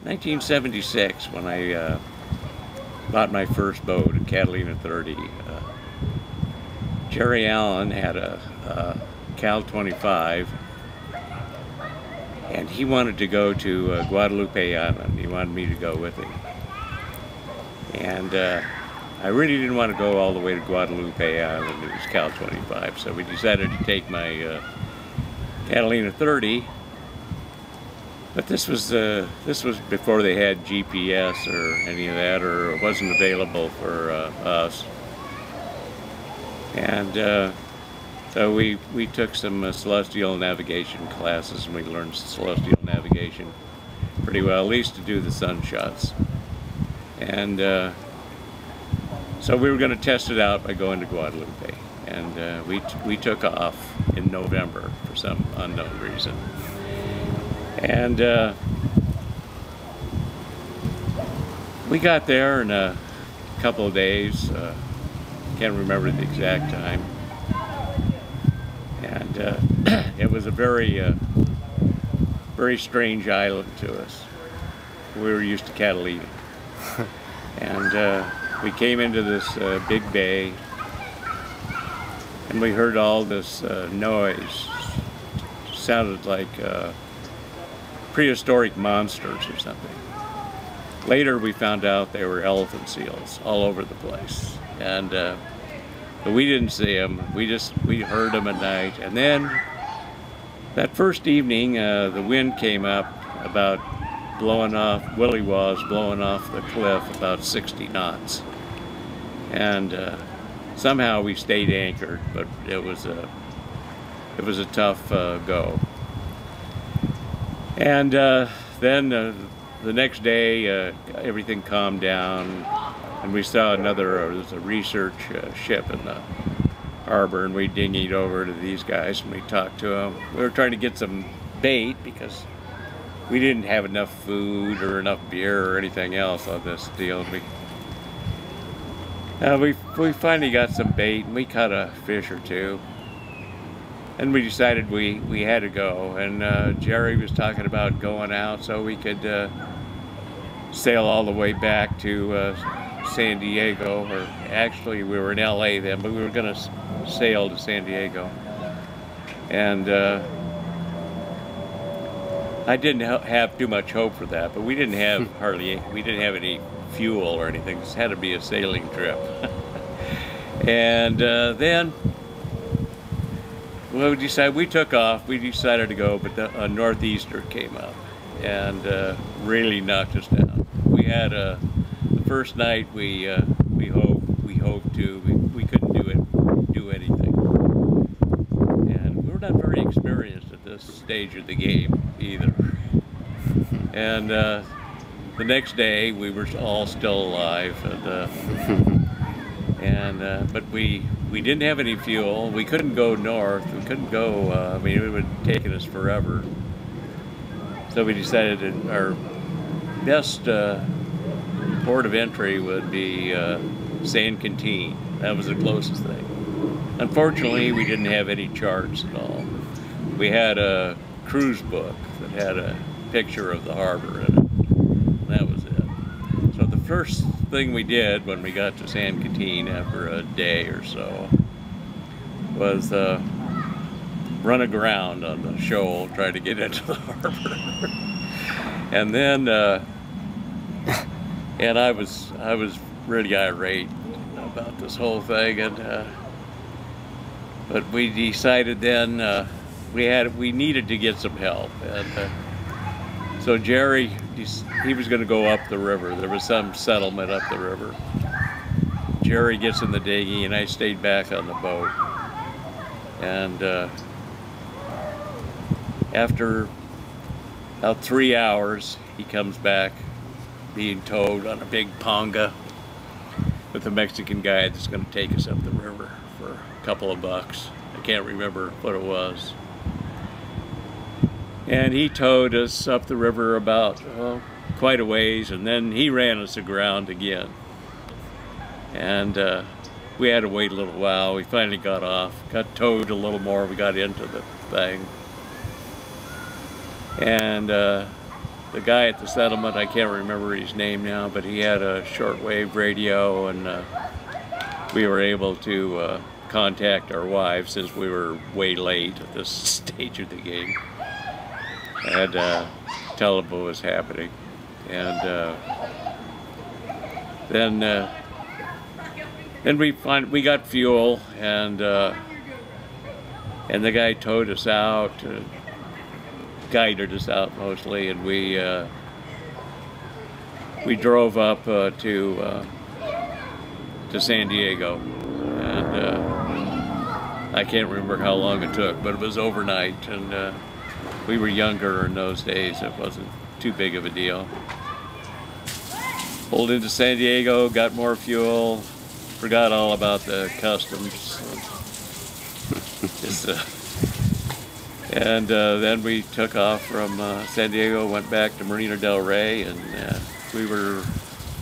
1976, when I bought my first boat, a Catalina 30. Jerry Allen had a Cal 25, and he wanted to go to Guadaloupe Island. He wanted me to go with him. And I really didn't want to go all the way to Guadaloupe Island. It was Cal 25, so we decided to take my Catalina 30. But this was before they had GPS or any of that, or it wasn't available for us. And so we took some celestial navigation classes, and we learned celestial navigation pretty well, at least to do the sun shots. And so we were going to test it out by going to Guadaloupe, and we took off in November for some unknown reason. And we got there in a couple of days. Can't remember the exact time. And it was a very strange island to us. We were used to Catalina. And we came into this big bay, and we heard all this noise. It sounded like prehistoric monsters or something. Later we found out they were elephant seals all over the place, and but we didn't see them. We heard them at night. And then that first evening the wind came up about Willie was blowing off the cliff about 60 knots, and somehow we stayed anchored, but it was a tough go. And then the next day, everything calmed down, and we saw there was a research ship in the harbor, and we dinghied over to these guys, and we talked to them. We were trying to get some bait because we didn't have enough food or enough beer or anything else on this deal. We finally got some bait, and we caught a fish or two. And we decided we had to go, and Jerry was talking about going out so we could sail all the way back to San Diego, or actually we were in LA then, but we were going to sail to San Diego. And I didn't have too much hope for that, but we didn't have any fuel or anything. This had to be a sailing trip. And then well, we took off. We decided to go, but a northeaster came up and really knocked us down. We had the first night we hove to. We couldn't do anything, and we're not very experienced at this stage of the game either. And the next day we were all still alive, but we didn't have any fuel. We couldn't go north. We couldn't go, I mean, it would have taken us forever. So we decided that our best port of entry would be San Quintin. That was the closest thing. Unfortunately, we didn't have any charts at all. We had a cruise book that had a picture of the harbor in it. That was it. So the first thing we did when we got to San Quintin after a day or so was run aground on the shoal, try to get into the harbor. And then and I was really irate about this whole thing, and but we decided then we needed to get some help, and so Jerry, he was going to go up the river. There was some settlement up the river. Jerry gets in the dinghy, and I stayed back on the boat. And after about 3 hours, he comes back being towed on a big ponga with a Mexican guy that's going to take us up the river for a couple of bucks. I can't remember what it was. And he towed us up the river about quite a ways, and then he ran us aground again. And we had to wait a little while. We finally got off, got towed a little more. We got into the thing. And the guy at the settlement, I can't remember his name now, but he had a shortwave radio, and we were able to contact our wives since we were way late at this stage of the game, and tell them what was happening. And then we got fuel, and the guy towed us out, guided us out mostly, and we drove up to San Diego, and I can't remember how long it took, but it was overnight, and we were younger in those days. It wasn't too big of a deal. Pulled into San Diego, got more fuel, forgot all about the customs. And then we took off from San Diego, went back to Marina del Rey, and we were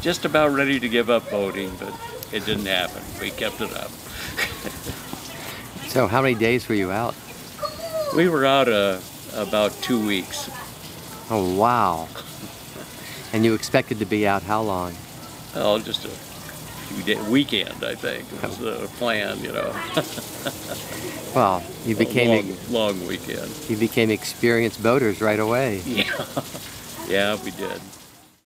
just about ready to give up boating, but it didn't happen. We kept it up. So how many days were you out? We were out about 2 weeks. Oh, wow. And you expected to be out how long? Oh, just a weekend, I think. It was the plan, you know. Well, you became long weekend. You became experienced boaters right away. Yeah, yeah, we did.